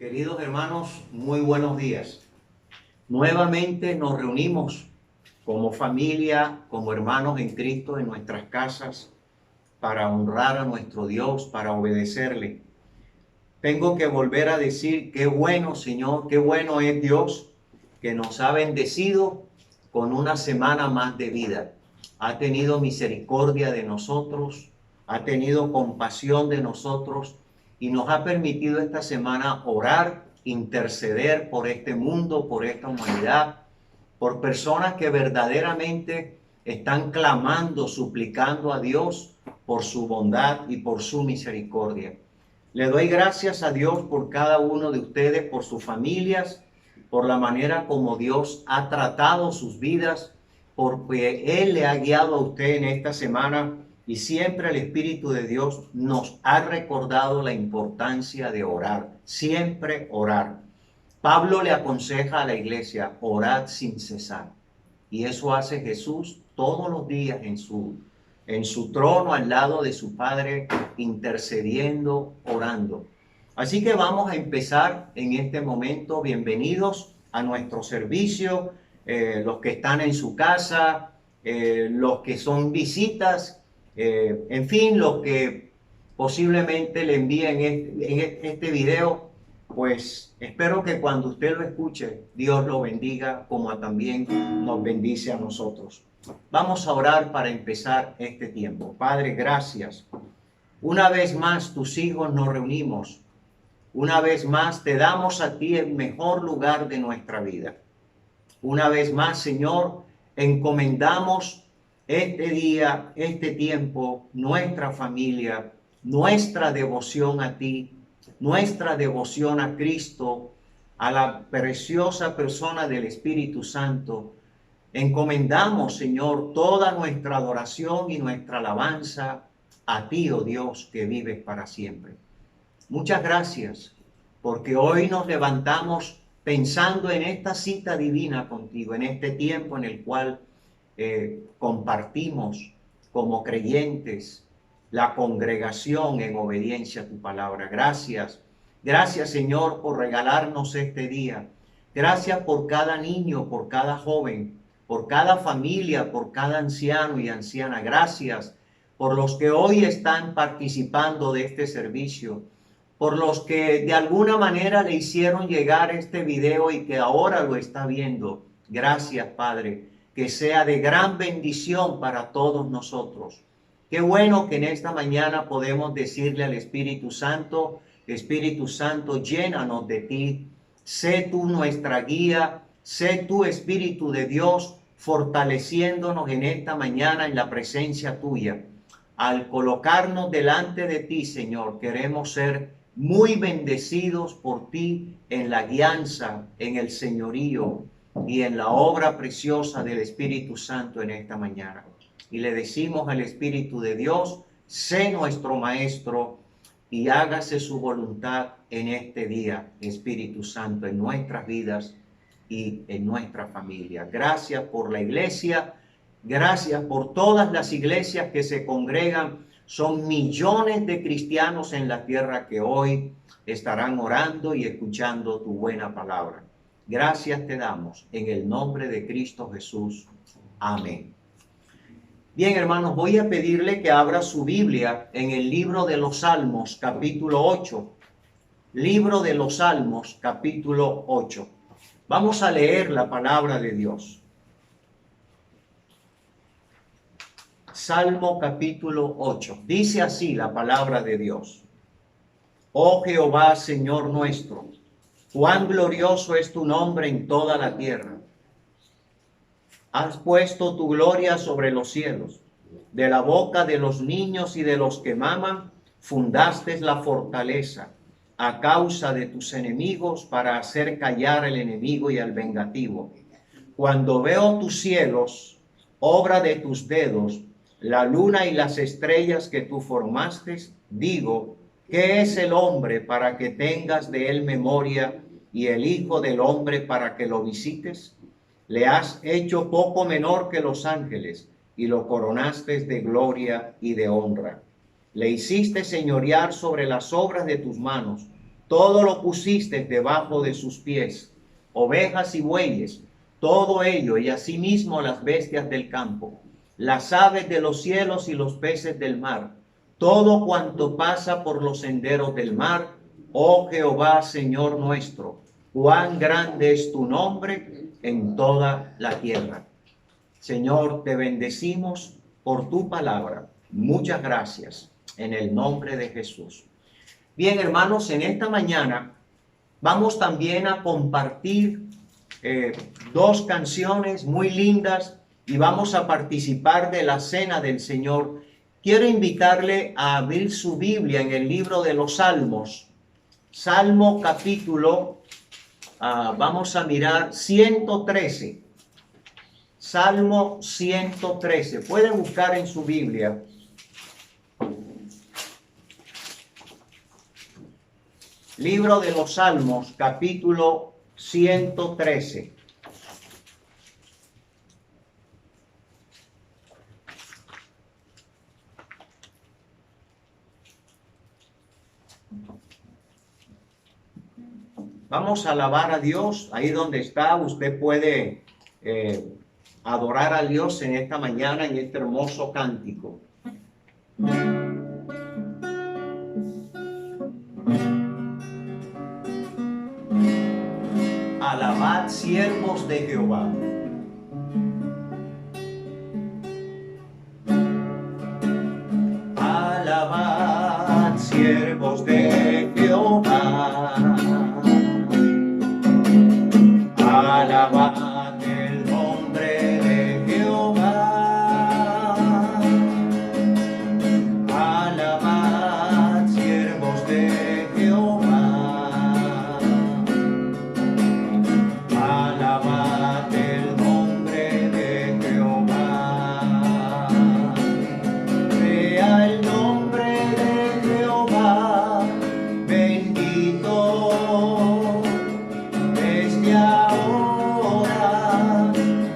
Queridos hermanos, muy buenos días. Nuevamente nos reunimos como familia, como hermanos en Cristo en nuestras casas para honrar a nuestro Dios, para obedecerle. Tengo que volver a decir qué bueno, Señor, qué bueno es Dios que nos ha bendecido con una semana más de vida. Ha tenido misericordia de nosotros, ha tenido compasión de nosotros y nos ha permitido esta semana orar, interceder por este mundo, por esta humanidad, por personas que verdaderamente están clamando, suplicando a Dios por su bondad y por su misericordia. Le doy gracias a Dios por cada uno de ustedes, por sus familias, por la manera como Dios ha tratado sus vidas, porque Él le ha guiado a usted en esta semana y siempre el Espíritu de Dios nos ha recordado la importancia de orar, siempre orar. Pablo le aconseja a la iglesia, orad sin cesar. Y eso hace Jesús todos los días en su trono al lado de su Padre, intercediendo, orando. Así que vamos a empezar en este momento. Bienvenidos a nuestro servicio, los que están en su casa, los que son visitas, en fin, los que posiblemente le envíen este video. Pues espero que cuando usted lo escuche, Dios lo bendiga como también nos bendice a nosotros. Vamos a orar para empezar este tiempo. Padre, gracias. Una vez más tus hijos nos reunimos. Una vez más te damos a ti el mejor lugar de nuestra vida. Una vez más, Señor, encomendamos este día, este tiempo, nuestra familia, nuestra devoción a ti, nuestra devoción a Cristo, a la preciosa persona del Espíritu Santo. Encomendamos, Señor, toda nuestra adoración y nuestra alabanza a ti, oh Dios, que vives para siempre. Muchas gracias, porque hoy nos levantamos pensando en esta cita divina contigo, en este tiempo en el cual compartimos como creyentes la congregación en obediencia a tu palabra. Gracias. Gracias, Señor, por regalarnos este día. Gracias por cada niño, por cada joven, por cada familia, por cada anciano y anciana. Gracias por los que hoy están participando de este servicio, por los que de alguna manera le hicieron llegar este video y que ahora lo está viendo. Gracias, Padre, que sea de gran bendición para todos nosotros. Qué bueno que en esta mañana podemos decirle al Espíritu Santo, llénanos de ti, sé tú nuestra guía, sé tú, Espíritu de Dios, fortaleciéndonos en esta mañana en la presencia tuya. Al colocarnos delante de ti, Señor, queremos ser muy bendecidos por ti en la guianza, en el señorío y en la obra preciosa del Espíritu Santo en esta mañana. Y le decimos al Espíritu de Dios, sé nuestro Maestro y hágase su voluntad en este día, Espíritu Santo, en nuestras vidas y en nuestra familia. Gracias por la iglesia, gracias por todas las iglesias que se congregan. Son millones de cristianos en la tierra que hoy estarán orando y escuchando tu buena palabra. Gracias te damos en el nombre de Cristo Jesús. Amén. Bien, hermanos, voy a pedirle que abra su Biblia en el libro de los Salmos, capítulo 8. Libro de los Salmos, capítulo 8. Vamos a leer la palabra de Dios. Salmo capítulo 8. Dice así la palabra de Dios. Oh Jehová, Señor nuestro, cuán glorioso es tu nombre en toda la tierra. Has puesto tu gloria sobre los cielos. De la boca de los niños y de los que maman, fundaste la fortaleza a causa de tus enemigos para hacer callar al enemigo y al vengativo. Cuando veo tus cielos, obra de tus dedos, la luna y las estrellas que tú formaste, digo, ¿qué es el hombre para que tengas de él memoria y el hijo del hombre para que lo visites? Le has hecho poco menor que los ángeles y lo coronaste de gloria y de honra. Le hiciste señorear sobre las obras de tus manos. todo lo pusiste debajo de sus pies, ovejas y bueyes, todo ello, y asimismo las bestias del campo, las aves de los cielos y los peces del mar, todo cuanto pasa por los senderos del mar. Oh Jehová, Señor nuestro, cuán grande es tu nombre en toda la tierra. Señor, te bendecimos por tu palabra. Muchas gracias en el nombre de Jesús. Bien, hermanos, en esta mañana vamos también a compartir dos canciones muy lindas y vamos a participar de la cena del Señor. Quiero invitarle a abrir su Biblia en el libro de los Salmos. Salmo capítulo, vamos a mirar 113. Salmo 113. Pueden buscar en su Biblia. Libro de los Salmos, capítulo 113. Vamos a alabar a Dios. Ahí donde está, usted puede adorar a Dios en esta mañana, en este hermoso cántico. Alabad, siervos de Jehová. Alabad, siervos de Jehová. Alabad el nombre de Jehová. Alabad, siervos de Jehová. Alabad el nombre de Jehová. Sea el nombre de Jehová bendito desde ahora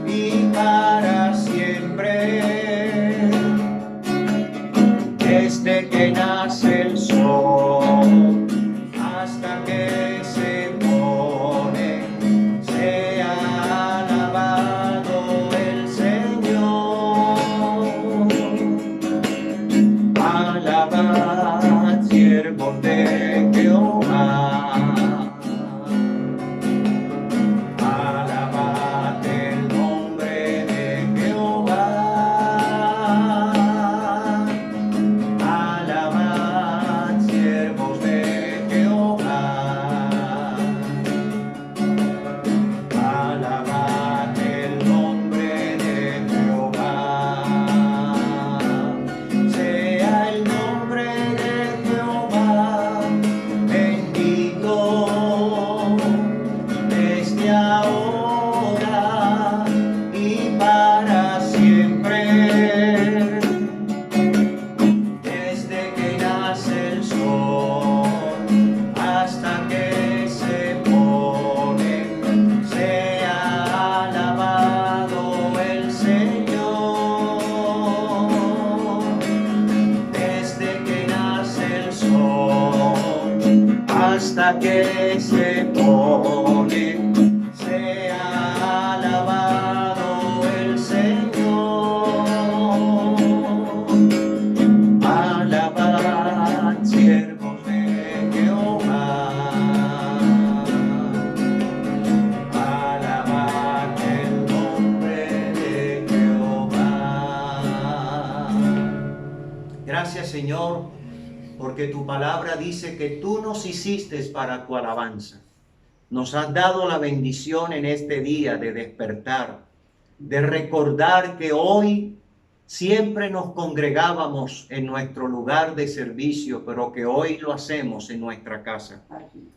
y para siempre. Desde que nace el sol hasta que se pone, sea alabado el Señor. Alabad, siervos de Jehová. Alabad el nombre de Jehová. Alabad, siervos de Jehová. Alabad el nombre de Jehová. Sea el nombre de Jehová bendito desde ahora y para siempre. Desde que nace el sol hasta que se pone, sea alabado el Señor. Desde que nace el sol hasta que se pone, sea alabado el Señor. Alabad, siervos de Jehová. Alabad el nombre de Jehová. Gracias, Señor, porque tu palabra dice que tú nos hiciste para tu alabanza. Nos has dado la bendición en este día de despertar, de recordar que hoy siempre nos congregábamos en nuestro lugar de servicio, pero que hoy lo hacemos en nuestra casa.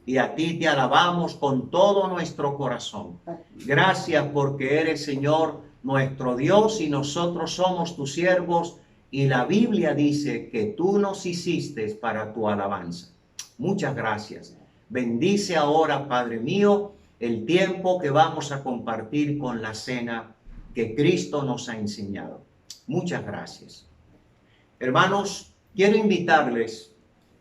Y a ti te alabamos con todo nuestro corazón. Gracias porque eres, Señor, nuestro Dios y nosotros somos tus siervos. Y la Biblia dice que tú nos hiciste para tu alabanza. Muchas gracias. Bendice ahora, Padre mío, el tiempo que vamos a compartir con la cena que Cristo nos ha enseñado. Muchas gracias. Hermanos, quiero invitarles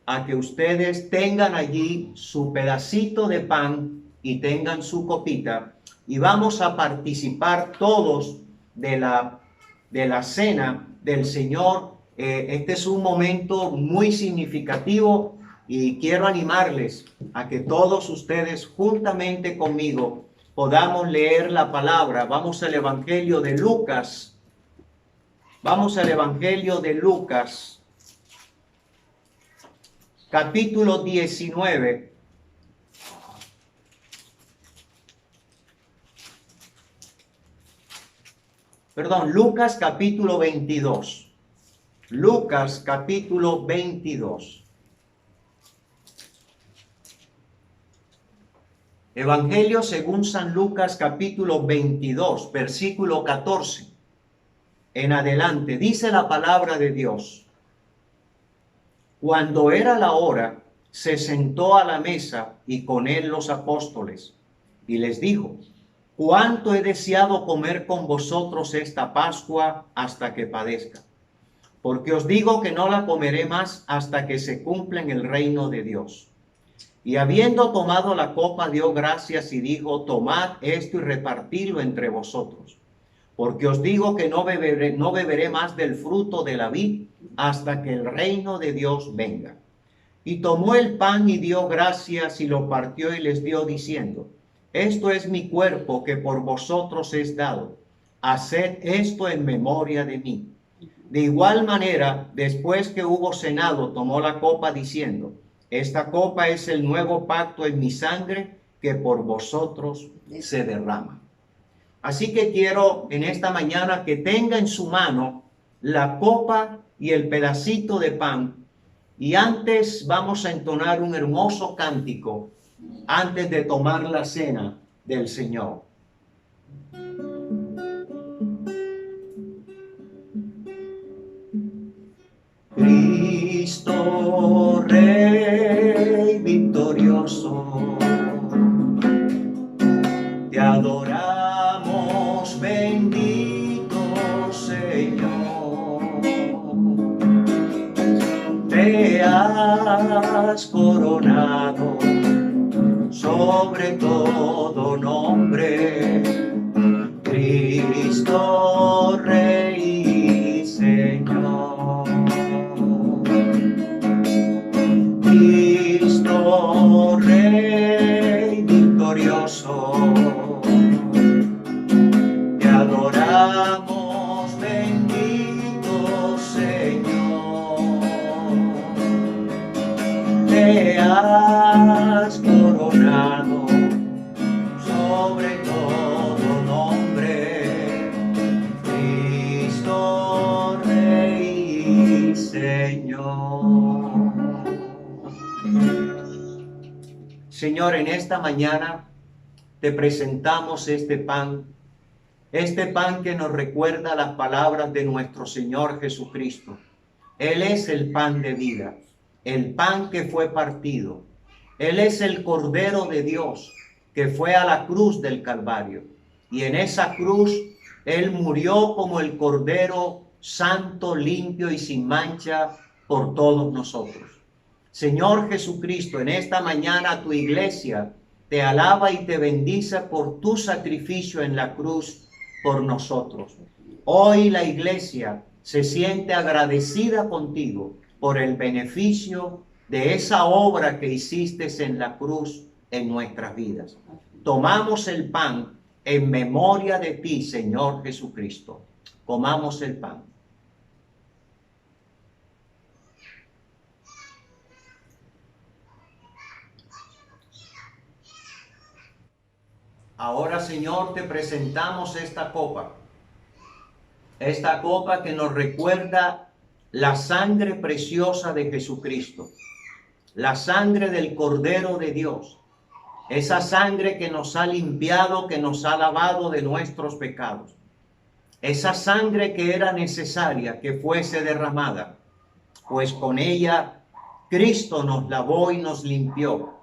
a que ustedes tengan allí su pedacito de pan y tengan su copita, y vamos a participar todos de la cena del Señor. Este es un momento muy significativo y quiero animarles a que todos ustedes juntamente conmigo podamos leer la palabra. Vamos al Evangelio de Lucas. Vamos al Evangelio de Lucas, capítulo 19. Perdón, Lucas capítulo 22. Lucas capítulo 22. Evangelio según San Lucas capítulo 22, versículo 14. En adelante, dice la palabra de Dios. Cuando era la hora, se sentó a la mesa y con él los apóstoles, y les dijo: cuánto he deseado comer con vosotros esta Pascua hasta que padezca. Porque os digo que no la comeré más hasta que se cumpla en el reino de Dios. Y habiendo tomado la copa, dio gracias y dijo: tomad esto y repartidlo entre vosotros. Porque os digo que no beberé más del fruto de la vid hasta que el reino de Dios venga. Y tomó el pan y dio gracias y lo partió y les dio diciendo: esto es mi cuerpo que por vosotros es dado. Haced esto en memoria de mí. De igual manera, después que hubo cenado, tomó la copa diciendo: esta copa es el nuevo pacto en mi sangre que por vosotros se derrama. Así que quiero en esta mañana que tenga en su mano la copa y el pedacito de pan. Y antes vamos a entonar un hermoso cántico antes de tomar la cena del Señor. Cristo Rey victorioso, te adoramos, bendito Señor. Te has coronado sobre todo nombre, Cristo Rey y Señor. Cristo Rey victorioso, te adoramos, bendito Señor. Te has coronado sobre todo nombre, Cristo Rey y Señor. Señor, en esta mañana te presentamos este pan que nos recuerda las palabras de nuestro Señor Jesucristo. Él es el pan de vida, el pan que fue partido. Él es el Cordero de Dios que fue a la cruz del Calvario. Y en esa cruz Él murió como el Cordero santo, limpio y sin mancha por todos nosotros. Señor Jesucristo, en esta mañana tu iglesia te alaba y te bendice por tu sacrificio en la cruz por nosotros. Hoy la iglesia se siente agradecida contigo por el beneficio de esa obra que hiciste en la cruz en nuestras vidas. Tomamos el pan en memoria de ti, Señor Jesucristo. Comamos el pan. Ahora, Señor, te presentamos esta copa que nos recuerda la sangre preciosa de Jesucristo, la sangre del Cordero de Dios, esa sangre que nos ha limpiado, que nos ha lavado de nuestros pecados, esa sangre que era necesaria que fuese derramada, pues con ella Cristo nos lavó y nos limpió.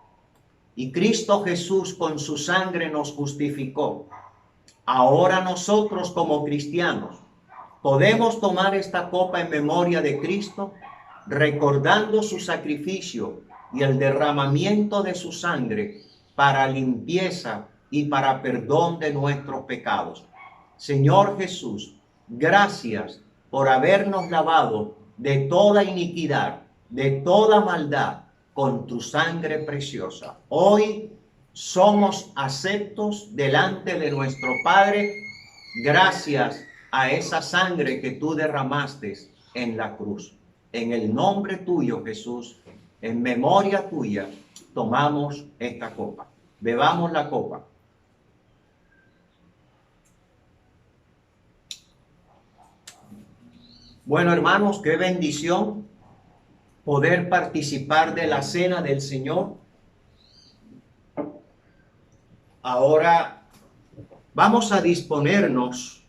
Y Cristo Jesús con su sangre nos justificó. Ahora nosotros como cristianos podemos tomar esta copa en memoria de Cristo recordando su sacrificio y el derramamiento de su sangre para limpieza y para perdón de nuestros pecados. Señor Jesús, gracias por habernos lavado de toda iniquidad, de toda maldad, con tu sangre preciosa. Hoy somos aceptos delante de nuestro Padre gracias a esa sangre que tú derramaste en la cruz. En el nombre tuyo, Jesús, en memoria tuya, tomamos esta copa. Bebamos la copa. Bueno, hermanos, qué bendición poder participar de la cena del Señor. Ahora vamos a disponernos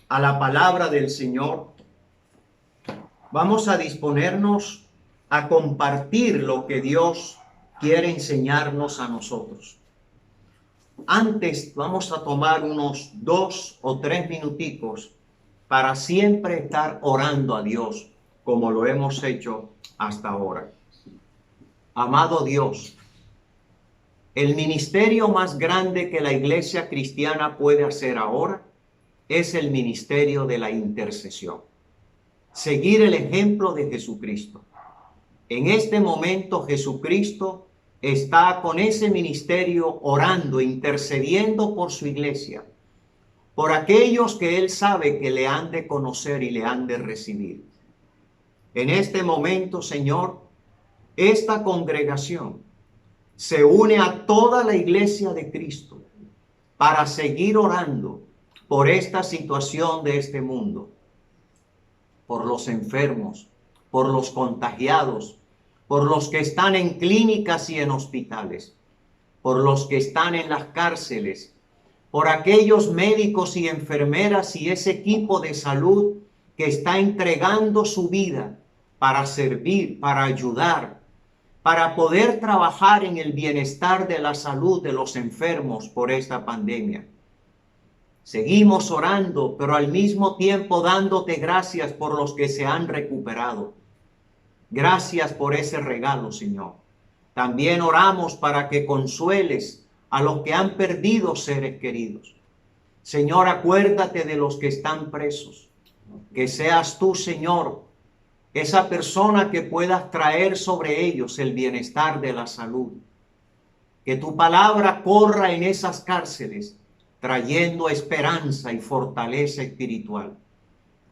a la palabra del Señor. Vamos a disponernos a compartir lo que Dios quiere enseñarnos a nosotros. Antes vamos a tomar unos 2 o 3 minuticos para siempre estar orando a Dios como lo hemos hecho hasta ahora. Amado Dios, el ministerio más grande que la iglesia cristiana puede hacer ahora es el ministerio de la intercesión. Seguir el ejemplo de Jesucristo. En este momento Jesucristo está con ese ministerio orando, intercediendo por su iglesia, por aquellos que Él sabe que le han de conocer y le han de recibir. En este momento, Señor, esta congregación se une a toda la iglesia de Cristo para seguir orando por esta situación de este mundo, por los enfermos, por los contagiados, por los que están en clínicas y en hospitales, por los que están en las cárceles, por aquellos médicos y enfermeras y ese equipo de salud que está entregando su vida para servir, para ayudar, para poder trabajar en el bienestar de la salud de los enfermos por esta pandemia. Seguimos orando, pero al mismo tiempo dándote gracias por los que se han recuperado. Gracias por ese regalo, Señor. También oramos para que consueles a los que han perdido seres queridos. Señor, acuérdate de los que están presos. Que seas tú, Señor, esa persona que puedas traer sobre ellos el bienestar de la salud. Que tu palabra corra en esas cárceles, trayendo esperanza y fortaleza espiritual.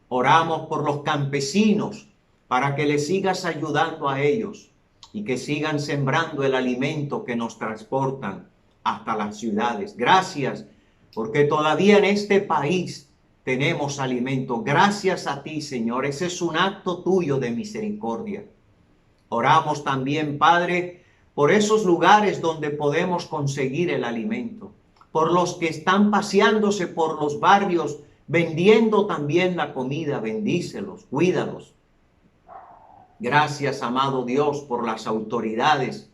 Oramos por los campesinos para que les sigas ayudando a ellos y que sigan sembrando el alimento que nos transportan hasta las ciudades. Gracias, porque todavía en este país tenemos alimento. Gracias a ti, Señor. Ese es un acto tuyo de misericordia. Oramos también, Padre, por esos lugares donde podemos conseguir el alimento, por los que están paseándose por los barrios, vendiendo también la comida. Bendícelos, cuídalos. Gracias, amado Dios, por las autoridades.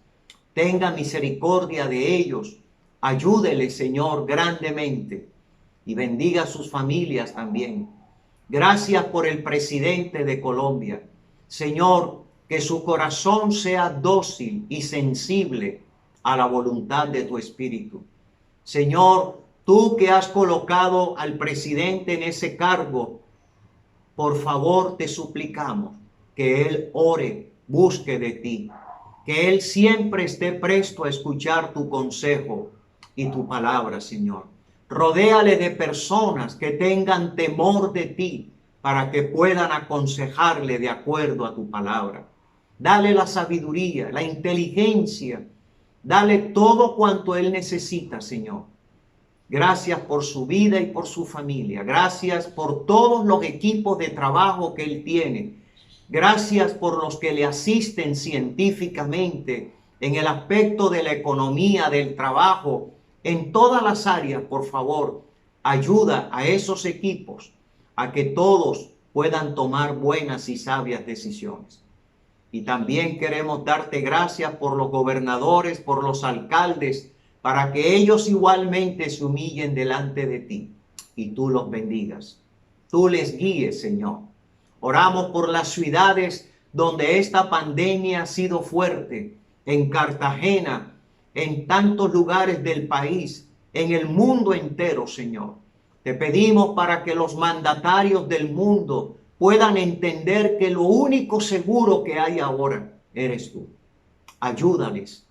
Tenga misericordia de ellos. Ayúdele, Señor, grandemente. Y bendiga a sus familias también. Gracias por el presidente de Colombia. Señor, que su corazón sea dócil y sensible a la voluntad de tu Espíritu. Señor, tú que has colocado al presidente en ese cargo, por favor te suplicamos que él ore, busque de ti, que él siempre esté presto a escuchar tu consejo y tu palabra, Señor. Rodéale de personas que tengan temor de ti para que puedan aconsejarle de acuerdo a tu palabra. Dale la sabiduría, la inteligencia, dale todo cuanto él necesita, Señor. Gracias por su vida y por su familia. Gracias por todos los equipos de trabajo que él tiene. Gracias por los que le asisten científicamente en el aspecto de la economía, del trabajo, en todas las áreas. Por favor, ayuda a esos equipos a que todos puedan tomar buenas y sabias decisiones. Y también queremos darte gracias por los gobernadores, por los alcaldes, para que ellos igualmente se humillen delante de ti y tú los bendigas. Tú les guíes, Señor. Oramos por las ciudades donde esta pandemia ha sido fuerte, en Cartagena, en tantos lugares del país, en el mundo entero, Señor. Te pedimos para que los mandatarios del mundo puedan entender que lo único seguro que hay ahora eres tú. Ayúdales.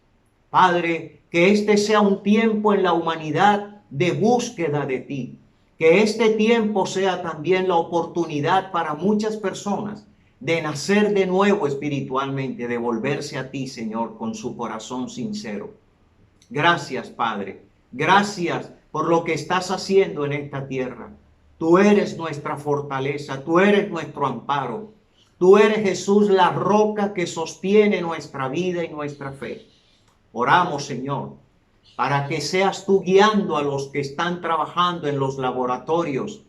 Padre, que este sea un tiempo en la humanidad de búsqueda de ti. Que este tiempo sea también la oportunidad para muchas personas de nacer de nuevo espiritualmente, de volverse a ti, Señor, con su corazón sincero. Gracias, Padre. Gracias por lo que estás haciendo en esta tierra. Tú eres nuestra fortaleza, tú eres nuestro amparo. Tú eres, Jesús, la roca que sostiene nuestra vida y nuestra fe. Oramos, Señor, para que seas tú guiando a los que están trabajando en los laboratorios,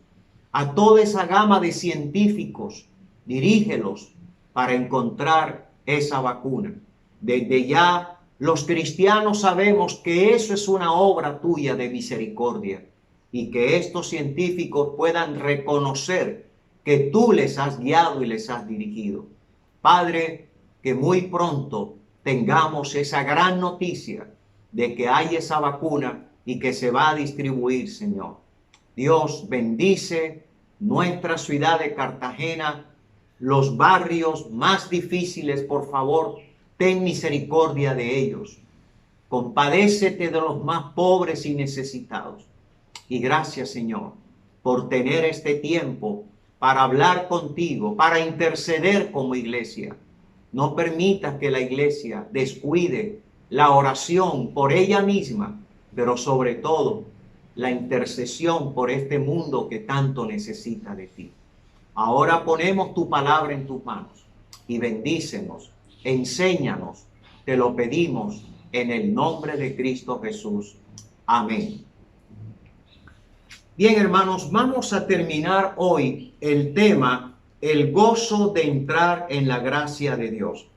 a toda esa gama de científicos. Dirígelos para encontrar esa vacuna. Desde ya los cristianos sabemos que eso es una obra tuya de misericordia y que estos científicos puedan reconocer que tú les has guiado y les has dirigido. Padre, que muy pronto tengamos esa gran noticia de que hay esa vacuna y que se va a distribuir, Señor. Dios, bendice nuestra ciudad de Cartagena, los barrios más difíciles, por favor, ten misericordia de ellos. Compadécete de los más pobres y necesitados. Y gracias, Señor, por tener este tiempo para hablar contigo, para interceder como iglesia. No permitas que la iglesia descuide la oración por ella misma, pero sobre todo la intercesión por este mundo que tanto necesita de ti. Ahora ponemos tu palabra en tus manos y bendícenos, enséñanos, te lo pedimos en el nombre de Cristo Jesús. Amén. Bien, hermanos, vamos a terminar hoy el tema, el gozo de entrar en la gracia de Dios.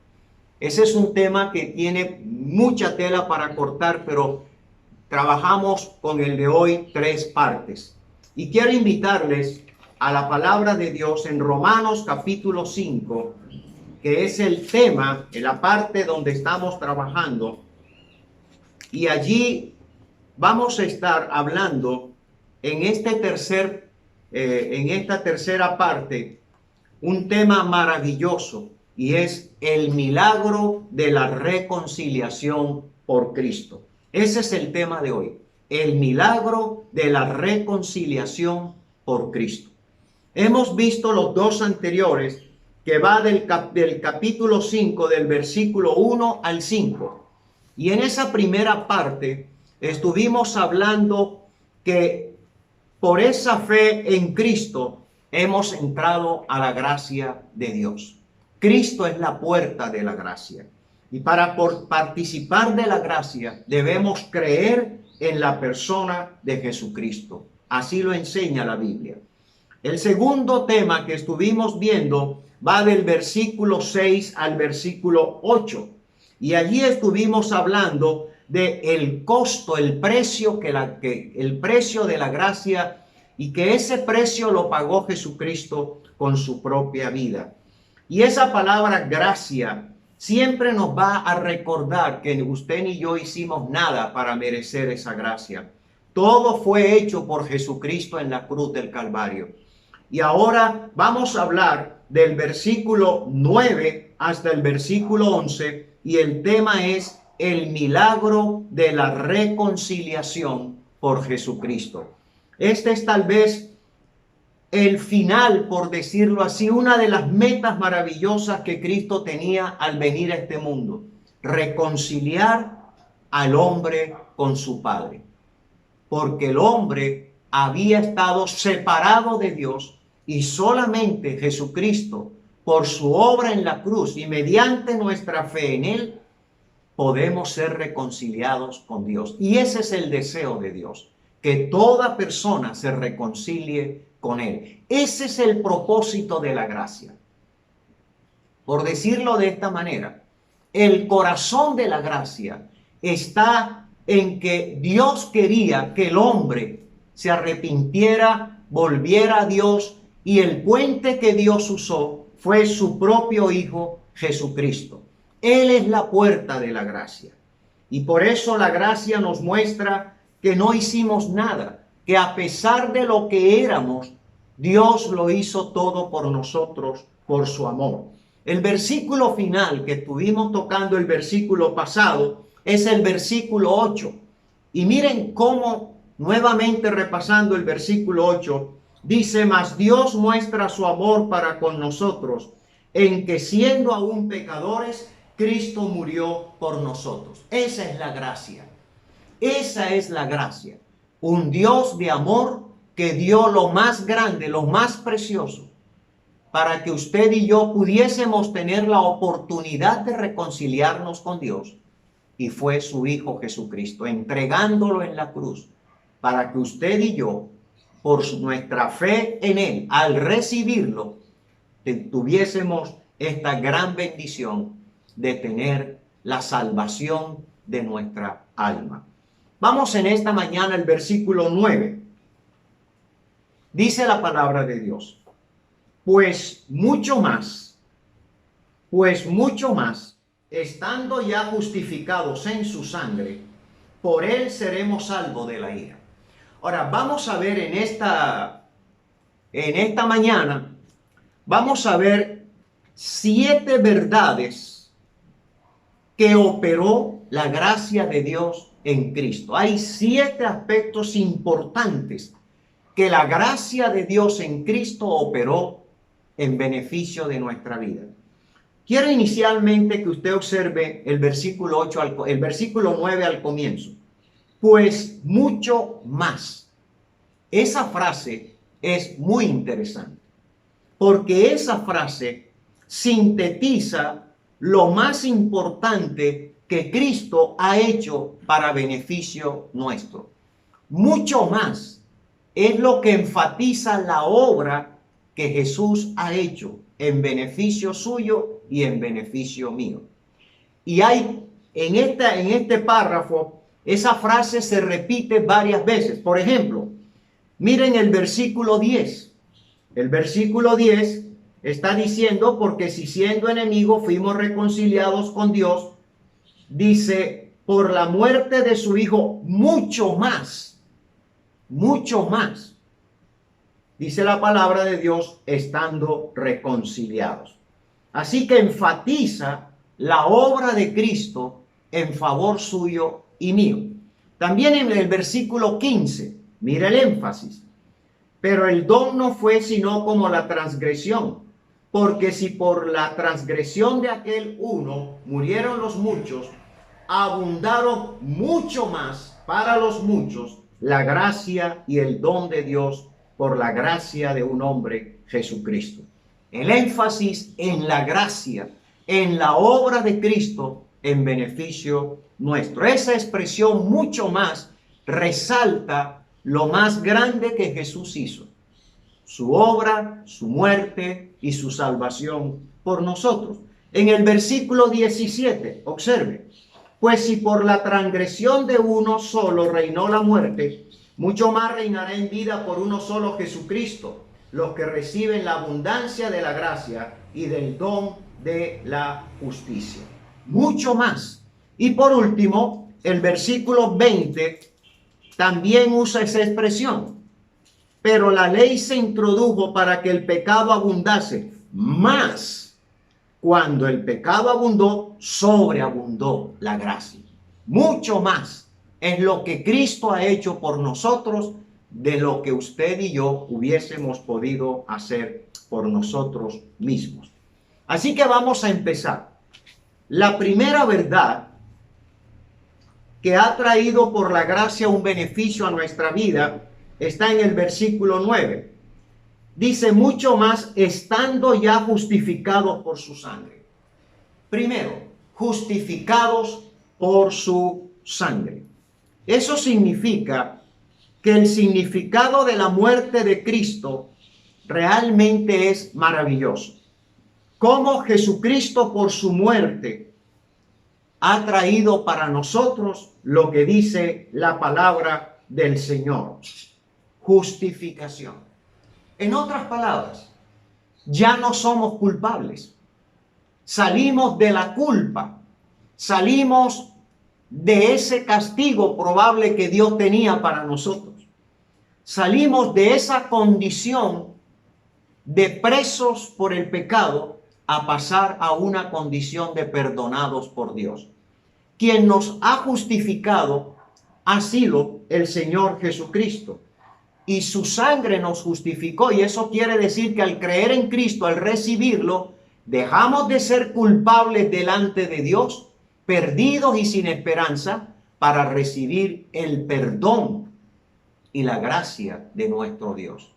Ese es un tema que tiene mucha tela para cortar, pero trabajamos con el de hoy 3 partes. Y quiero invitarles a la palabra de Dios en Romanos capítulo 5, que es el tema, en la parte donde estamos trabajando. Y allí vamos a estar hablando en esta tercera parte, un tema maravilloso, y es el milagro de la reconciliación por Cristo. Ese es el tema de hoy, el milagro de la reconciliación por Cristo. Hemos visto los 2 anteriores, que va del capítulo 5, del versículo 1 al 5. Y en esa primera parte estuvimos hablando que por esa fe en Cristo hemos entrado a la gracia de Dios. Cristo es la puerta de la gracia. Y para participar de la gracia debemos creer en la persona de Jesucristo. Así lo enseña la Biblia. El segundo tema que estuvimos viendo va del versículo 6 al versículo 8. Y allí estuvimos hablando de el costo, el precio de la gracia, y que ese precio lo pagó Jesucristo con su propia vida. Y esa palabra gracia siempre nos va a recordar que usted ni yo hicimos nada para merecer esa gracia. Todo fue hecho por Jesucristo en la cruz del Calvario. Y ahora vamos a hablar del versículo 9 hasta el versículo 11, y el tema es el milagro de la reconciliación por Jesucristo. Este es tal vez el final, por decirlo así, una de las metas maravillosas que Cristo tenía al venir a este mundo: reconciliar al hombre con su Padre. Porque el hombre había estado separado de Dios, y solamente Jesucristo, por su obra en la cruz y mediante nuestra fe en Él, podemos ser reconciliados con Dios. Y ese es el deseo de Dios, que toda persona se reconcilie con Él. Ese es el propósito de la gracia. Por decirlo de esta manera, el corazón de la gracia está en que Dios quería que el hombre se arrepintiera, volviera a Dios, y el puente que Dios usó fue su propio Hijo Jesucristo. Él es la puerta de la gracia. Y por eso la gracia nos muestra que no hicimos nada, que a pesar de lo que éramos, Dios lo hizo todo por nosotros, por su amor. El versículo final que estuvimos tocando el versículo pasado es el versículo 8. Y miren cómo, nuevamente repasando el versículo 8, dice: mas Dios muestra su amor para con nosotros, en que siendo aún pecadores, Cristo murió por nosotros. Esa es la gracia. Esa es la gracia. Un Dios de amor que dio lo más grande, lo más precioso, para que usted y yo pudiésemos tener la oportunidad de reconciliarnos con Dios. Y fue su Hijo Jesucristo, entregándolo en la cruz, para que usted y yo, por nuestra fe en Él, al recibirlo, tuviésemos esta gran bendición de tener la salvación de nuestra alma. Vamos en esta mañana al versículo 9. Dice la palabra de Dios: pues mucho más, estando ya justificados en su sangre, por él seremos salvos de la ira. Ahora, vamos a ver en esta mañana, vamos a ver 7 verdades que operó la gracia de Dios en Cristo. Hay 7 aspectos importantes que la gracia de Dios en Cristo operó en beneficio de nuestra vida. Quiero inicialmente que usted observe el versículo 8, el versículo 9 al comienzo. Pues mucho más. Esa frase es muy interesante, porque esa frase sintetiza lo más importante que Cristo ha hecho para beneficio nuestro. Mucho más es lo que enfatiza la obra que Jesús ha hecho en beneficio suyo y en beneficio mío. Y hay en este párrafo, esa frase se repite varias veces. Por ejemplo, miren el versículo 10. El versículo 10 está diciendo: porque si siendo enemigos fuimos reconciliados con Dios, dice, por la muerte de su Hijo, mucho más, dice la palabra de Dios, estando reconciliados. Así que enfatiza la obra de Cristo en favor suyo y mío. También en el versículo 15, mira el énfasis: pero el don no fue sino como la transgresión, porque si por la transgresión de aquel uno murieron los muchos, abundaron mucho más para los muchos la gracia y el don de Dios por la gracia de un hombre, Jesucristo. El énfasis en la gracia, en la obra de Cristo en beneficio nuestro. Esa expresión mucho más resalta lo más grande que Jesús hizo: su obra, su muerte y su salvación por nosotros. En el versículo 17, observe: pues si por la transgresión de uno solo reinó la muerte, mucho más reinará en vida por uno solo, Jesucristo, los que reciben la abundancia de la gracia y del don de la justicia. Mucho más. Y por último, el versículo 20 también usa esa expresión: pero la ley se introdujo para que el pecado abundase, mas cuando el pecado abundó, sobreabundó la gracia. Mucho más es lo que Cristo ha hecho por nosotros de lo que usted y yo hubiésemos podido hacer por nosotros mismos. Así que vamos a empezar. La primera verdad que ha traído por la gracia un beneficio a nuestra vida está en el versículo 9. Dice: mucho más, estando ya justificados por su sangre. Primero, justificados por su sangre. Eso significa que el significado de la muerte de Cristo realmente es maravilloso. Cómo Jesucristo por su muerte ha traído para nosotros lo que dice la palabra del Señor: justificación. En otras palabras, ya no somos culpables. salimos de la culpa, salimos de ese castigo probable que Dios tenía para nosotros. Salimos de esa condición de presos por el pecado a pasar a una condición de perdonados por Dios. Quien nos ha justificado ha sido el Señor Jesucristo. Y su sangre nos justificó. Y eso quiere decir que al creer en Cristo, al recibirlo, dejamos de ser culpables delante de Dios, perdidos y sin esperanza, para recibir el perdón y la gracia de nuestro Dios.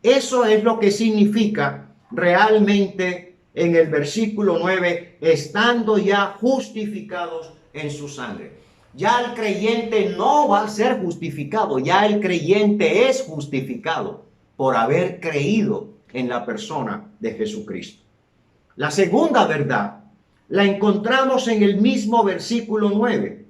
Eso es lo que significa realmente en el versículo 9, estando ya justificados en su sangre. Ya el creyente no va a ser justificado, ya el creyente es justificado por haber creído en la persona de Jesucristo. La segunda verdad la encontramos en el mismo versículo 9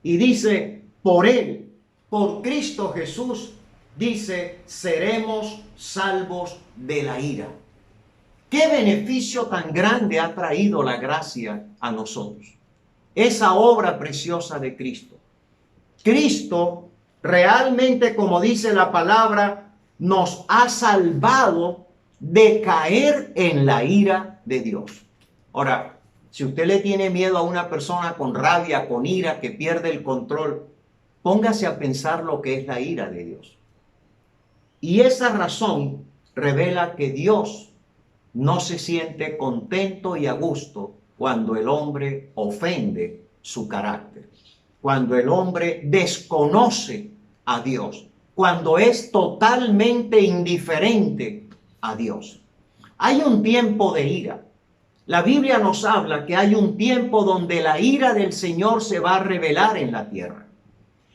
y dice, por él, por Cristo Jesús, dice, seremos salvos de la ira. ¿Qué beneficio tan grande ha traído la gracia a nosotros? Esa obra preciosa de Cristo. Cristo realmente, como dice la palabra, nos ha salvado de caer en la ira de Dios. Ahora, si usted le tiene miedo a una persona con rabia, con ira, que pierde el control, póngase a pensar lo que es la ira de Dios. Y esa razón revela que Dios no se siente contento y a gusto cuando el hombre ofende su carácter, cuando el hombre desconoce a Dios, cuando es totalmente indiferente a Dios. Hay un tiempo de ira. La Biblia nos habla que hay un tiempo donde la ira del Señor se va a revelar en la tierra.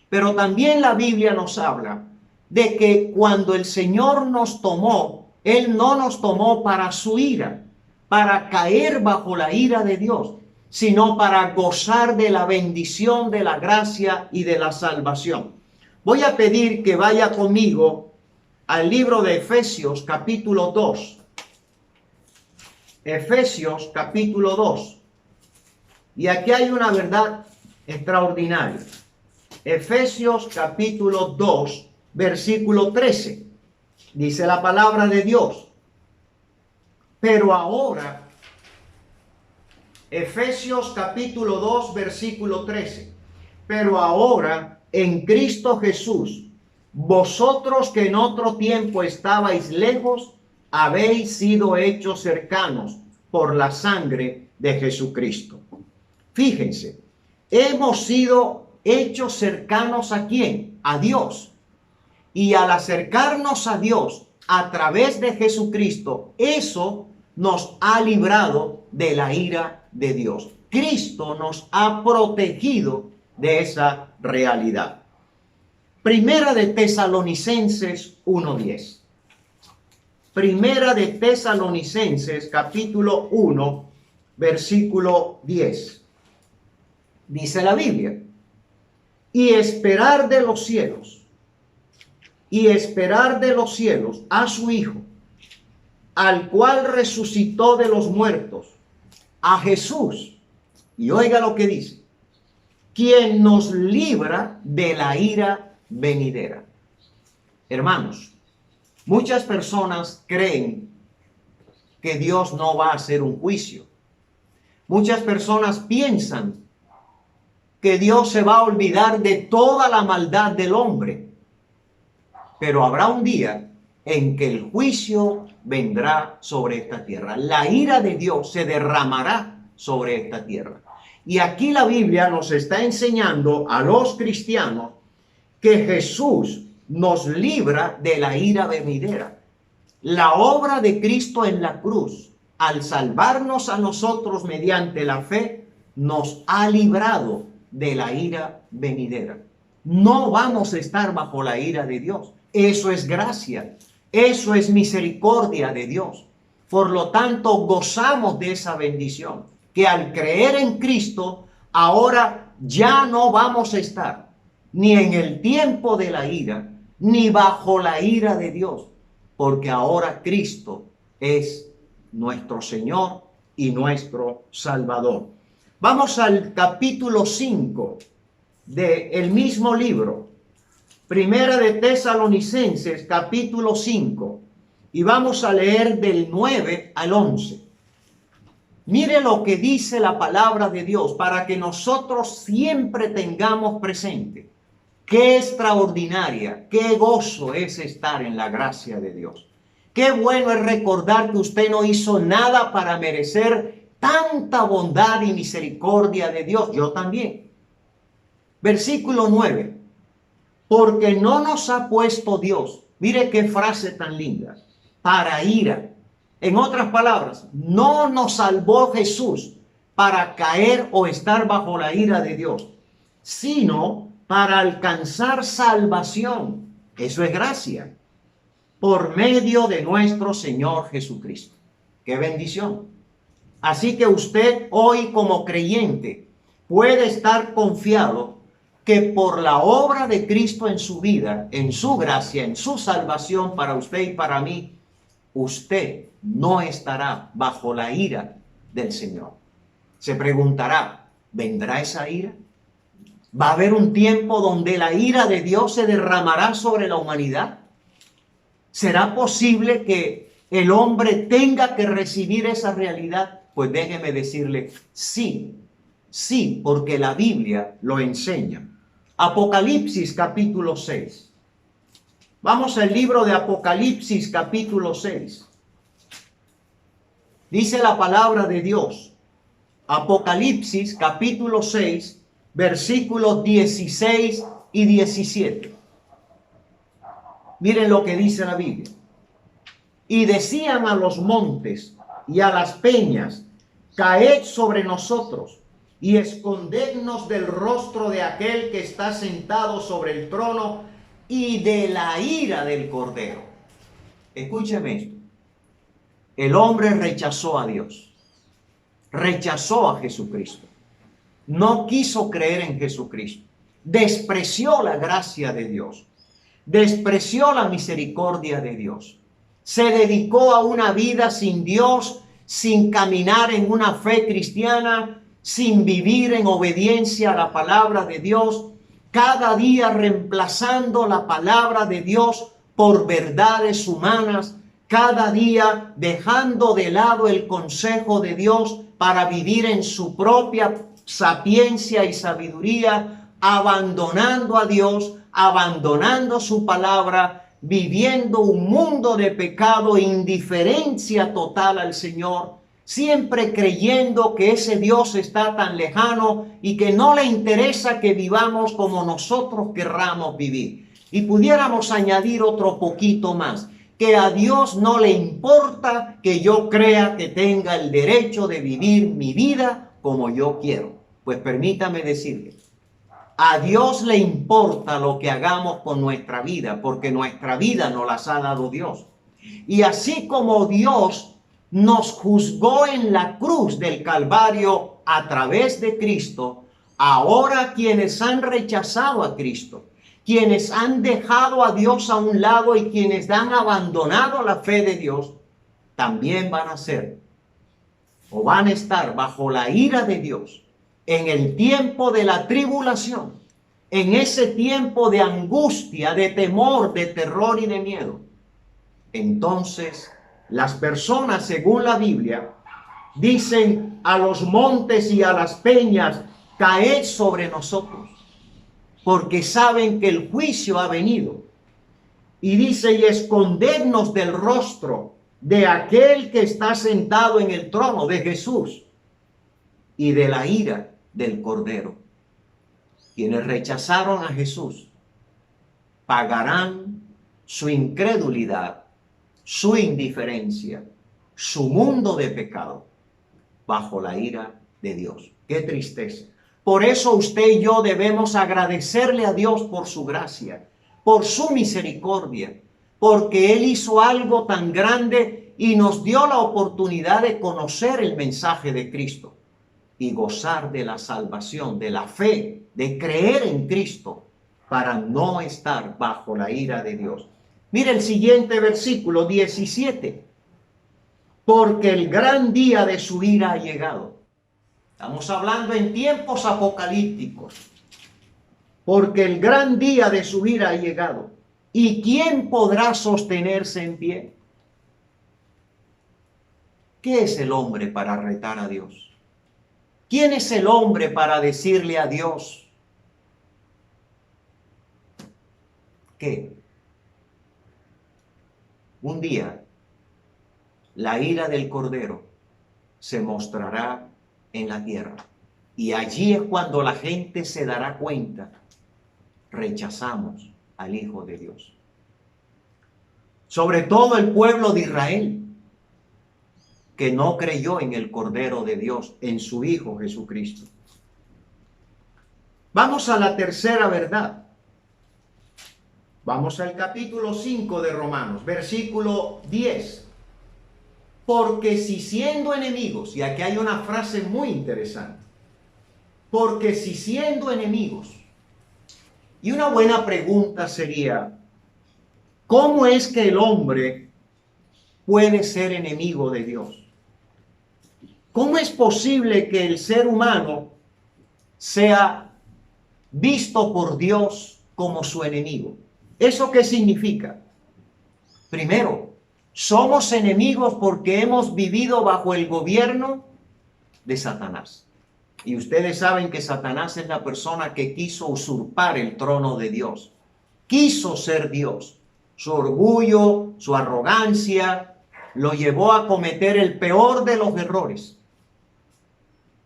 Pero también la Biblia nos habla de que cuando el Señor nos tomó, Él no nos tomó para su ira, para caer bajo la ira de Dios, sino para gozar de la bendición, de la gracia y de la salvación. Voy a pedir que vaya conmigo al libro de Efesios capítulo 2. Efesios capítulo 2. Y aquí hay una verdad extraordinaria. Efesios capítulo 2, versículo 13. Dice la palabra de Dios. Pero ahora, Efesios capítulo 2, versículo 13. Pero ahora, en Cristo Jesús, vosotros que en otro tiempo estabais lejos, habéis sido hechos cercanos por la sangre de Jesucristo. Fíjense, hemos sido hechos cercanos ¿a quién? A Dios. Y al acercarnos a Dios a través de Jesucristo, eso nos ha librado de la ira de Dios. Cristo nos ha protegido de esa realidad. Primera de Tesalonicenses 1:10. Primera de Tesalonicenses capítulo 1, versículo 10. Dice la Biblia, y esperar de los cielos a su Hijo, al cual resucitó de los muertos, a Jesús. Y oiga lo que dice, quien nos libra de la ira venidera. Hermanos, muchas personas creen que Dios no va a hacer un juicio. Muchas personas piensan que Dios se va a olvidar de toda la maldad del hombre. Pero habrá un día en que el juicio vendrá sobre esta tierra. La ira de Dios se derramará sobre esta tierra. Y aquí la Biblia nos está enseñando a los cristianos que Jesús nos libra de la ira venidera. La obra de Cristo en la cruz, al salvarnos a nosotros mediante la fe, nos ha librado de la ira venidera. No vamos a estar bajo la ira de Dios. Eso es gracia. Eso es misericordia de Dios. Por lo tanto, gozamos de esa bendición, que al creer en Cristo, ahora ya no vamos a estar ni en el tiempo de la ira, ni bajo la ira de Dios, porque ahora Cristo es nuestro Señor y nuestro Salvador. Vamos al capítulo 5 del mismo libro, Primera de Tesalonicenses, capítulo 5, y vamos a leer del 9 al 11. Mire lo que dice la palabra de Dios para que nosotros siempre tengamos presente qué extraordinaria, qué gozo es estar en la gracia de Dios. Qué bueno es recordar que usted no hizo nada para merecer tanta bondad y misericordia de Dios. Yo también. Versículo 9. Porque no nos ha puesto Dios, mire qué frase tan linda, para ira. En otras palabras, no nos salvó Jesús para caer o estar bajo la ira de Dios, sino para alcanzar salvación. Eso es gracia. Por medio de nuestro Señor Jesucristo. ¡Qué bendición! Así que usted hoy como creyente puede estar confiado que por la obra de Cristo en su vida, en su gracia, en su salvación para usted y para mí, usted no estará bajo la ira del Señor. Se preguntará, ¿vendrá esa ira? ¿Va a haber un tiempo donde la ira de Dios se derramará sobre la humanidad? ¿Será posible que el hombre tenga que recibir esa realidad? Pues déjeme decirle, sí, sí, porque la Biblia lo enseña. Apocalipsis capítulo 6. Vamos al libro de Apocalipsis capítulo 6. Dice la palabra de Dios. Apocalipsis capítulo 6, versículos 16 y 17. Miren lo que dice la Biblia. Y decían a los montes y a las peñas, caed sobre nosotros y escondednos del rostro de aquel que está sentado sobre el trono y de la ira del Cordero. Escúcheme esto. El hombre rechazó a Dios, rechazó a Jesucristo, no quiso creer en Jesucristo, despreció la gracia de Dios, despreció la misericordia de Dios, se dedicó a una vida sin Dios, sin caminar en una fe cristiana, sin vivir en obediencia a la palabra de Dios, cada día reemplazando la palabra de Dios por verdades humanas, cada día dejando de lado el consejo de Dios para vivir en su propia sapiencia y sabiduría, abandonando a Dios, abandonando su palabra, viviendo un mundo de pecado e indiferencia total al Señor, siempre creyendo que ese Dios está tan lejano y que no le interesa que vivamos como nosotros querramos vivir. Y pudiéramos añadir otro poquito más, que a Dios no le importa que yo crea que tenga el derecho de vivir mi vida como yo quiero. Pues permítame decirle, a Dios le importa lo que hagamos con nuestra vida, porque nuestra vida nos las ha dado Dios. Y así como Dios nos juzgó en la cruz del Calvario a través de Cristo, ahora quienes han rechazado a Cristo, quienes han dejado a Dios a un lado y quienes han abandonado la fe de Dios, también van a ser o van a estar bajo la ira de Dios en el tiempo de la tribulación, en ese tiempo de angustia, de temor, de terror y de miedo. Entonces, las personas, según la Biblia, dicen a los montes y a las peñas, caed sobre nosotros, porque saben que el juicio ha venido. Y dice, y escondednos del rostro de aquel que está sentado en el trono, de Jesús, y de la ira del Cordero. Quienes rechazaron a Jesús pagarán su incredulidad, su indiferencia, su mundo de pecado bajo la ira de Dios. ¡Qué tristeza! Por eso usted y yo debemos agradecerle a Dios por su gracia, por su misericordia, porque Él hizo algo tan grande y nos dio la oportunidad de conocer el mensaje de Cristo y gozar de la salvación, de la fe, de creer en Cristo para no estar bajo la ira de Dios. Mire el siguiente versículo, 17. porque el gran día de su ira ha llegado. Estamos hablando en tiempos apocalípticos. Porque el gran día de su ira ha llegado. ¿Y quién podrá sostenerse en pie? ¿Qué es el hombre para retar a Dios? ¿Quién es el hombre para decirle a Dios que un día la ira del Cordero se mostrará en la tierra? Y allí es cuando la gente se dará cuenta: rechazamos al Hijo de Dios. Sobre todo el pueblo de Israel, que no creyó en el Cordero de Dios, en su Hijo Jesucristo. Vamos a la tercera verdad. Vamos al capítulo 5 de Romanos, versículo 10. Porque si siendo enemigos, y aquí hay una frase muy interesante, porque si siendo enemigos, y una buena pregunta sería, ¿cómo es que el hombre puede ser enemigo de Dios? ¿Cómo es posible que el ser humano sea visto por Dios como su enemigo? ¿Eso qué significa? Primero, somos enemigos porque hemos vivido bajo el gobierno de Satanás. Y ustedes saben que Satanás es la persona que quiso usurpar el trono de Dios. Quiso ser Dios. Su orgullo, su arrogancia, lo llevó a cometer el peor de los errores.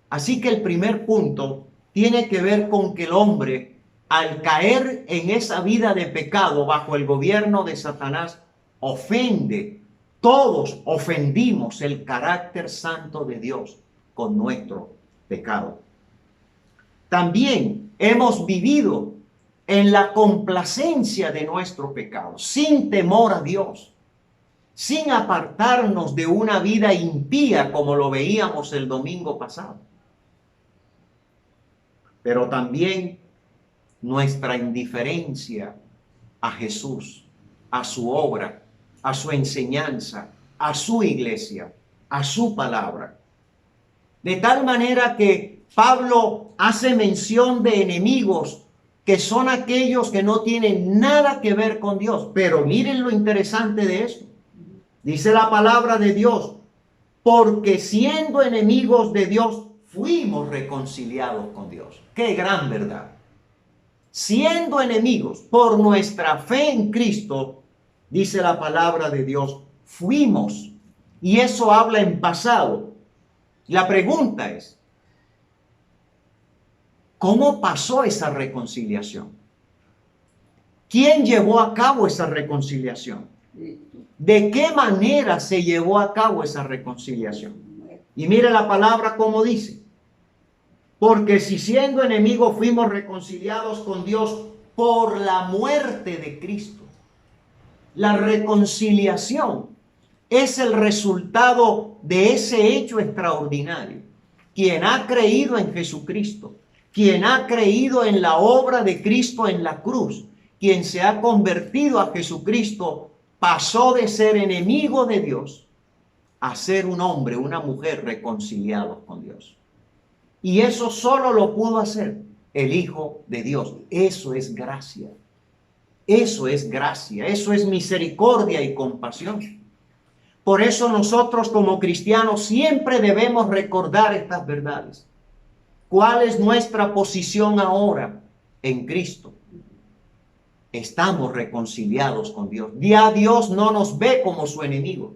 Así que el primer punto tiene que ver con que el hombre, al caer en esa vida de pecado bajo el gobierno de Satanás, ofende. Todos ofendimos el carácter santo de Dios con nuestro pecado. También hemos vivido en la complacencia de nuestro pecado, sin temor a Dios, sin apartarnos de una vida impía como lo veíamos el domingo pasado. Pero también nuestra indiferencia a Jesús, a su obra, a su enseñanza, a su iglesia, a su palabra. De tal manera que Pablo hace mención de enemigos que son aquellos que no tienen nada que ver con Dios. Pero miren lo interesante de esto. Dice la palabra de Dios, porque siendo enemigos de Dios, fuimos reconciliados con Dios. ¡Qué gran verdad! Siendo enemigos por nuestra fe en Cristo, dice la palabra de Dios, fuimos. Y eso habla en pasado. La pregunta es, ¿cómo pasó esa reconciliación? ¿Quién llevó a cabo esa reconciliación? ¿De qué manera se llevó a cabo esa reconciliación? Y mire la palabra como dice. Porque si siendo enemigos fuimos reconciliados con Dios por la muerte de Cristo. La reconciliación es el resultado de ese hecho extraordinario. Quien ha creído en Jesucristo, quien ha creído en la obra de Cristo en la cruz, quien se ha convertido a Jesucristo, pasó de ser enemigo de Dios a ser un hombre, una mujer reconciliados con Dios. Y eso solo lo pudo hacer el Hijo de Dios. Eso es gracia. Eso es gracia. Eso es misericordia y compasión. Por eso nosotros como cristianos siempre debemos recordar estas verdades. ¿Cuál es nuestra posición ahora en Cristo? Estamos reconciliados con Dios. Ya Dios no nos ve como su enemigo.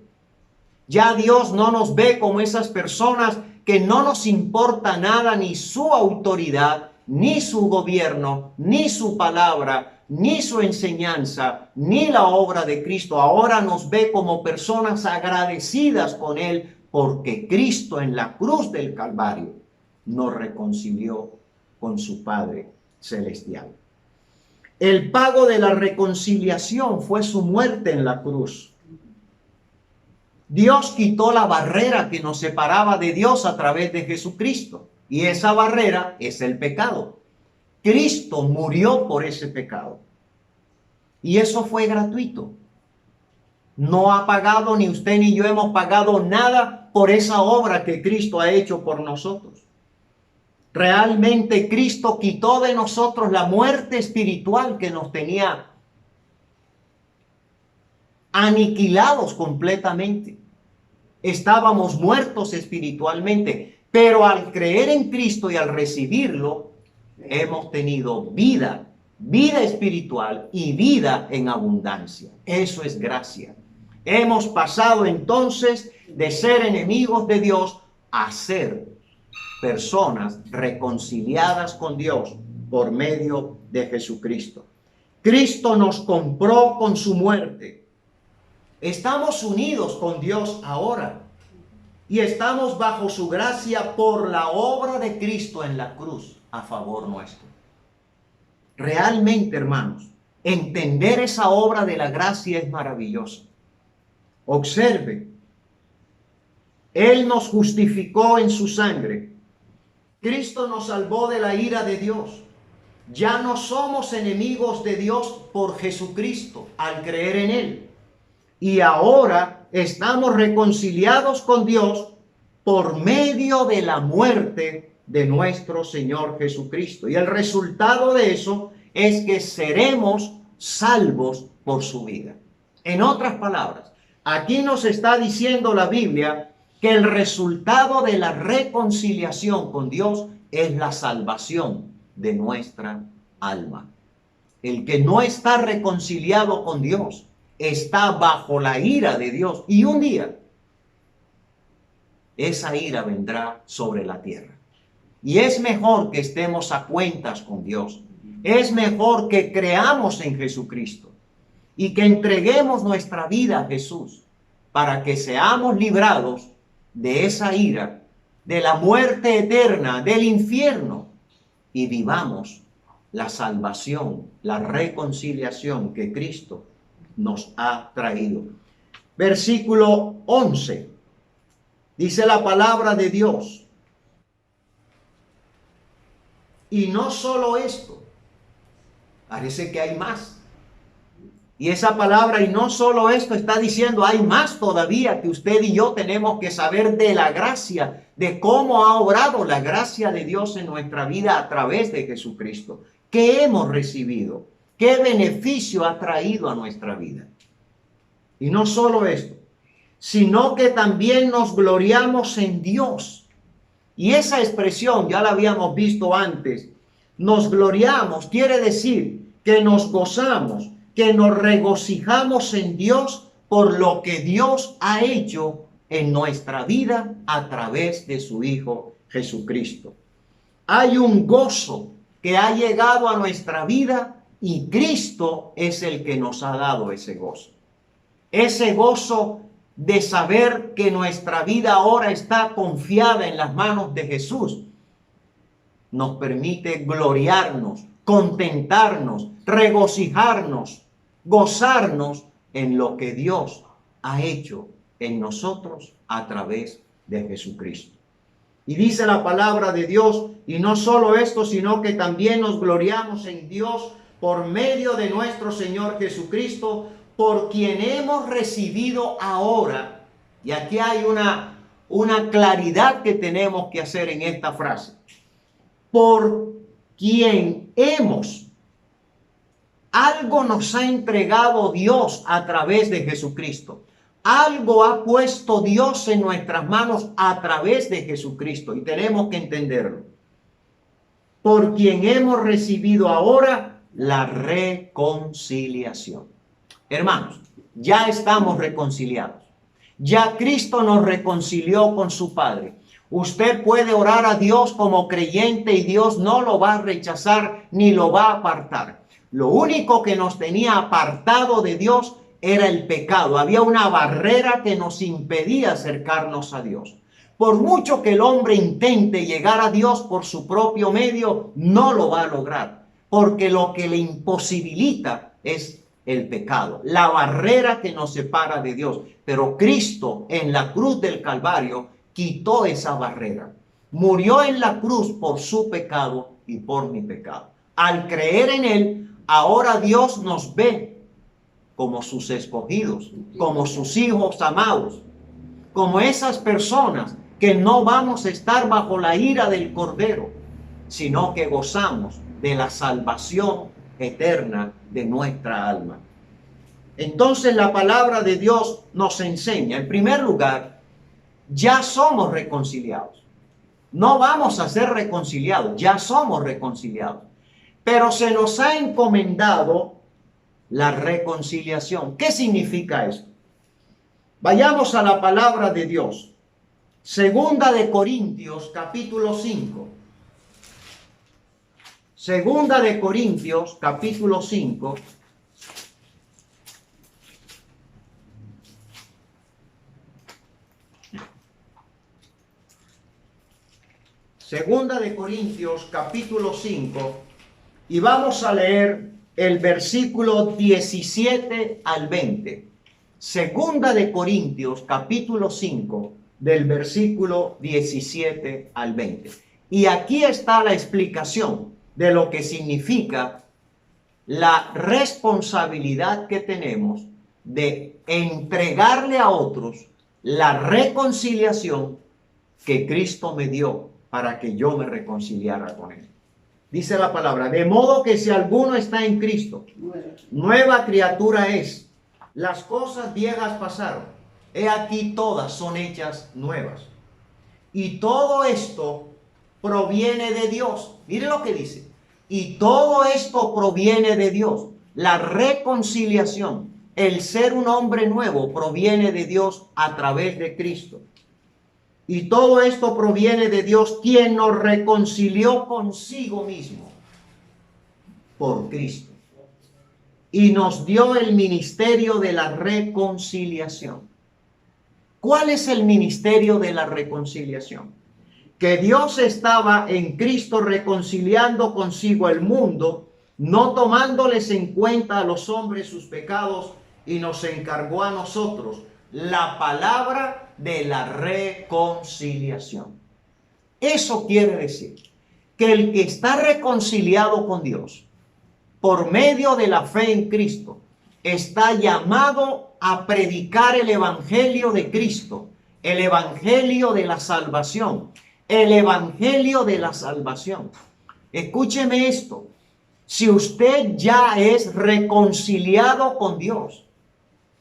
Ya Dios no nos ve como esas personas que no nos importa nada, ni su autoridad, ni su gobierno, ni su palabra, ni su enseñanza, ni la obra de Cristo. Ahora nos ve como personas agradecidas con Él, porque Cristo en la cruz del Calvario nos reconcilió con su Padre Celestial. El pago de la reconciliación fue su muerte en la cruz. Dios quitó la barrera que nos separaba de Dios a través de Jesucristo. Y esa barrera es el pecado. Cristo murió por ese pecado. Y eso fue gratuito. no ha pagado, ni usted ni yo hemos pagado nada por esa obra que Cristo ha hecho por nosotros. Realmente Cristo quitó de nosotros la muerte espiritual que nos tenía aniquilados completamente. Estábamos muertos espiritualmente, pero al creer en Cristo y al recibirlo, hemos tenido vida, vida espiritual y vida en abundancia. Eso es gracia. Hemos pasado entonces de ser enemigos de Dios a ser personas reconciliadas con Dios por medio de Jesucristo. Cristo nos compró con su muerte. Estamos unidos con Dios ahora y estamos bajo su gracia por la obra de Cristo en la cruz a favor nuestro. Realmente, hermanos, entender esa obra de la gracia es maravilloso. Observe, Él nos justificó en su sangre. Cristo nos salvó de la ira de Dios. Ya no somos enemigos de Dios por Jesucristo al creer en Él. Y ahora estamos reconciliados con Dios por medio de la muerte de nuestro Señor Jesucristo. Y el resultado de eso es que seremos salvos por su vida. En otras palabras, aquí nos está diciendo la Biblia que el resultado de la reconciliación con Dios es la salvación de nuestra alma. El que no está reconciliado con Dios está bajo la ira de Dios, y un día esa ira vendrá sobre la tierra. Y es mejor que estemos a cuentas con Dios. Es mejor que creamos en Jesucristo y que entreguemos nuestra vida a Jesús para que seamos librados de esa ira, de la muerte eterna, del infierno, y vivamos la salvación, la reconciliación que Cristo nos ha traído. Versículo 11. Dice la palabra de Dios. Y no solo esto, parece que hay más. Y esa palabra, y no solo esto, está diciendo, hay más todavía que usted y yo tenemos que saber de la gracia, de cómo ha obrado la gracia de Dios en nuestra vida a través de Jesucristo. ¿Qué hemos recibido? ¿Qué beneficio ha traído a nuestra vida? Y no solo esto, sino que también nos gloriamos en Dios. Y esa expresión ya la habíamos visto antes. Nos gloriamos quiere decir que nos gozamos, que nos regocijamos en Dios por lo que Dios ha hecho en nuestra vida a través de su Hijo Jesucristo. Hay un gozo que ha llegado a nuestra vida y Cristo es el que nos ha dado ese gozo. Ese gozo de saber que nuestra vida ahora está confiada en las manos de Jesús nos permite gloriarnos, contentarnos, regocijarnos, gozarnos en lo que Dios ha hecho en nosotros a través de Jesucristo. Y dice la palabra de Dios, y no solo esto, sino que también nos gloriamos en Dios por medio de nuestro Señor Jesucristo, por quien hemos recibido ahora. Y aquí hay una claridad que tenemos que hacer en esta frase. Por quien hemos. Algo nos ha entregado Dios a través de Jesucristo. Algo ha puesto Dios en nuestras manos a través de Jesucristo. Y tenemos que entenderlo. Por quien hemos recibido ahora la reconciliación. Hermanos, ya estamos reconciliados. Ya Cristo nos reconcilió con su Padre. Usted puede orar a Dios como creyente y Dios no lo va a rechazar ni lo va a apartar. Lo único que nos tenía apartado de Dios era el pecado. Había una barrera que nos impedía acercarnos a Dios. Por mucho que el hombre intente llegar a Dios por su propio medio, no lo va a lograr. Porque lo que le imposibilita es el pecado, la barrera que nos separa de Dios. Pero Cristo en la cruz del Calvario quitó esa barrera. Murió en la cruz por su pecado y por mi pecado. Al creer en Él, ahora Dios nos ve como sus escogidos, como sus hijos amados, como esas personas que no vamos a estar bajo la ira del Cordero, sino que gozamos de la salvación eterna de nuestra alma. Entonces la palabra de Dios nos enseña, en primer lugar, ya somos reconciliados. No vamos a ser reconciliados, ya somos reconciliados. Pero se nos ha encomendado la reconciliación. ¿Qué significa esto? Vayamos a la palabra de Dios. Segunda de Corintios, capítulo 5. Segunda de Corintios, capítulo 5. Segunda de Corintios, capítulo 5. Y vamos a leer el versículo 17 al 20. Segunda de Corintios, capítulo 5, del versículo 17 al 20. Y aquí está la explicación de lo que significa la responsabilidad que tenemos de entregarle a otros la reconciliación que Cristo me dio para que yo me reconciliara con Él. Dice la palabra, de modo que si alguno está en Cristo, nueva criatura es. Las cosas viejas pasaron, he aquí todas son hechas nuevas. Y todo esto proviene de Dios. Mire lo que dice. Y todo esto proviene de Dios. La reconciliación, el ser un hombre nuevo, proviene de Dios a través de Cristo. Y todo esto proviene de Dios, quien nos reconcilió consigo mismo por Cristo. Y nos dio el ministerio de la reconciliación. ¿Cuál es el ministerio de la reconciliación? Que Dios estaba en Cristo reconciliando consigo el mundo, no tomándoles en cuenta a los hombres sus pecados, y nos encargó a nosotros la palabra de la reconciliación. Eso quiere decir que el que está reconciliado con Dios por medio de la fe en Cristo está llamado a predicar el evangelio de Cristo, el evangelio de la salvación, el evangelio de la salvación. Escúcheme esto, si usted ya es reconciliado con Dios,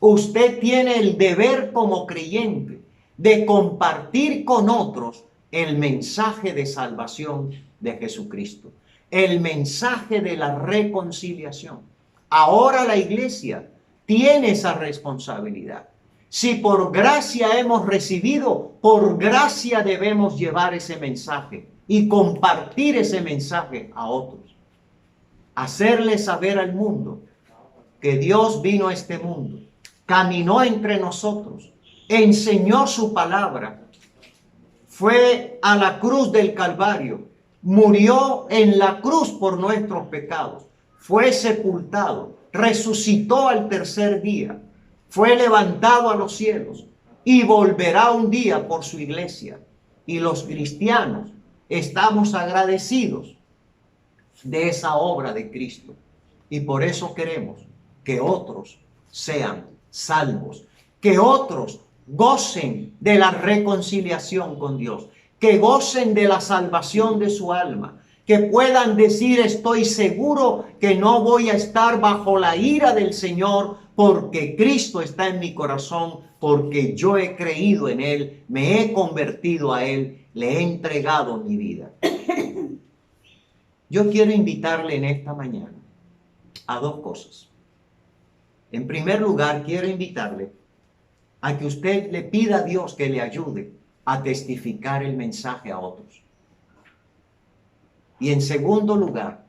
usted tiene el deber como creyente de compartir con otros el mensaje de salvación de Jesucristo, el mensaje de la reconciliación. Ahora la iglesia tiene esa responsabilidad. Si por gracia hemos recibido, por gracia debemos llevar ese mensaje y compartir ese mensaje a otros. Hacerle saber al mundo que Dios vino a este mundo, caminó entre nosotros, enseñó su palabra, fue a la cruz del Calvario, murió en la cruz por nuestros pecados, fue sepultado, resucitó al tercer día, fue levantado a los cielos y volverá un día por su iglesia. Y los cristianos estamos agradecidos de esa obra de Cristo. Y por eso queremos que otros sean salvos, que otros gocen de la reconciliación con Dios, que gocen de la salvación de su alma, que puedan decir: estoy seguro que no voy a estar bajo la ira del Señor, porque Cristo está en mi corazón, porque yo he creído en Él, me he convertido a Él, le he entregado mi vida. Yo quiero invitarle en esta mañana a dos cosas. En primer lugar, quiero invitarle a que usted le pida a Dios que le ayude a testificar el mensaje a otros. Y en segundo lugar,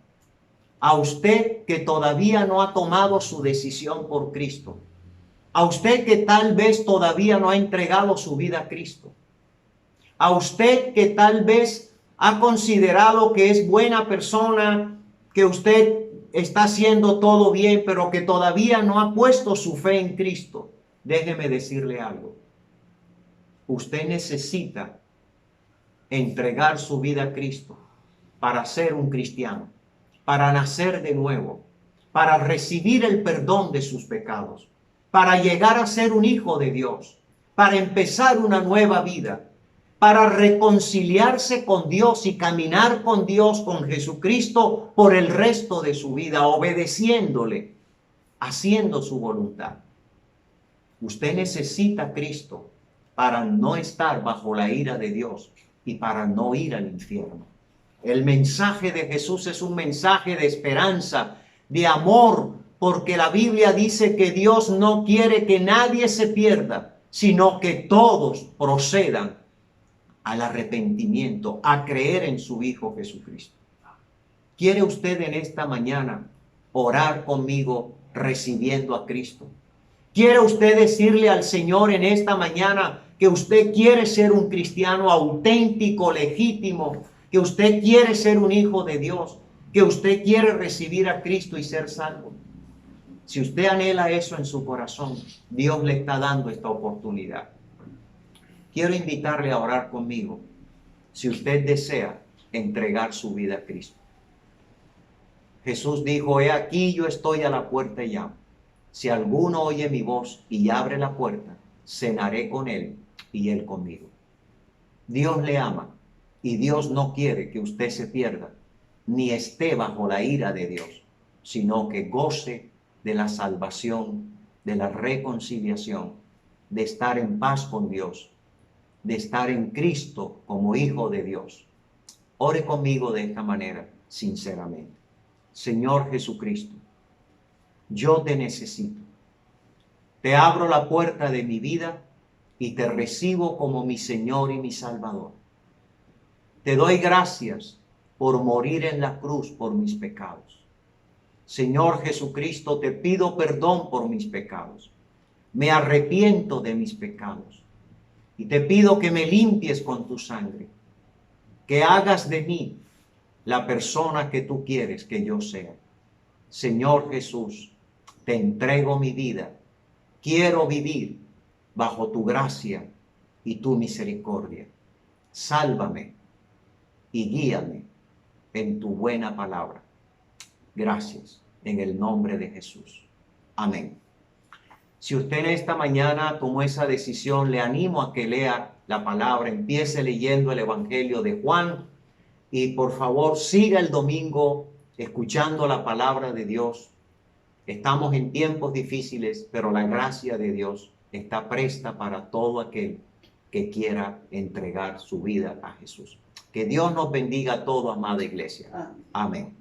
a usted que todavía no ha tomado su decisión por Cristo, a usted que tal vez todavía no ha entregado su vida a Cristo, a usted que tal vez ha considerado que es buena persona, que usted está haciendo todo bien, pero que todavía no ha puesto su fe en Cristo, déjeme decirle algo. Usted necesita entregar su vida a Cristo para ser un cristiano, para nacer de nuevo, para recibir el perdón de sus pecados, para llegar a ser un hijo de Dios, para empezar una nueva vida, para reconciliarse con Dios y caminar con Dios, con Jesucristo, por el resto de su vida, obedeciéndole, haciendo su voluntad. Usted necesita a Cristo para no estar bajo la ira de Dios y para no ir al infierno. El mensaje de Jesús es un mensaje de esperanza, de amor, porque la Biblia dice que Dios no quiere que nadie se pierda, sino que todos procedan al arrepentimiento, a creer en su Hijo Jesucristo. ¿Quiere usted en esta mañana orar conmigo recibiendo a Cristo? ¿Quiere usted decirle al Señor en esta mañana que usted quiere ser un cristiano auténtico, legítimo, que usted quiere ser un hijo de Dios, que usted quiere recibir a Cristo y ser salvo? Si usted anhela eso en su corazón, Dios le está dando esta oportunidad. Quiero invitarle a orar conmigo si usted desea entregar su vida a Cristo. Jesús dijo: he aquí, yo estoy a la puerta y llamo. Si alguno oye mi voz y abre la puerta, cenaré con él y él conmigo. Dios le ama y Dios no quiere que usted se pierda, ni esté bajo la ira de Dios, sino que goce de la salvación, de la reconciliación, de estar en paz con Dios, de estar en Cristo como hijo de Dios. Ore conmigo de esta manera, sinceramente. Señor Jesucristo, yo te necesito. Te abro la puerta de mi vida y te recibo como mi Señor y mi Salvador. Te doy gracias por morir en la cruz por mis pecados. Señor Jesucristo, te pido perdón por mis pecados. Me arrepiento de mis pecados y te pido que me limpies con tu sangre, que hagas de mí la persona que tú quieres que yo sea. Señor Jesús, te entrego mi vida. Quiero vivir bajo tu gracia y tu misericordia. Sálvame y guíame en tu buena palabra. Gracias, en el nombre de Jesús. Amén. Si usted en esta mañana tomó esa decisión, le animo a que lea la palabra, empiece leyendo el Evangelio de Juan y por favor siga el domingo escuchando la palabra de Dios. Estamos en tiempos difíciles, pero la gracia de Dios está presta para todo aquel que quiera entregar su vida a Jesús. Que Dios nos bendiga a todos, amada iglesia. Amén.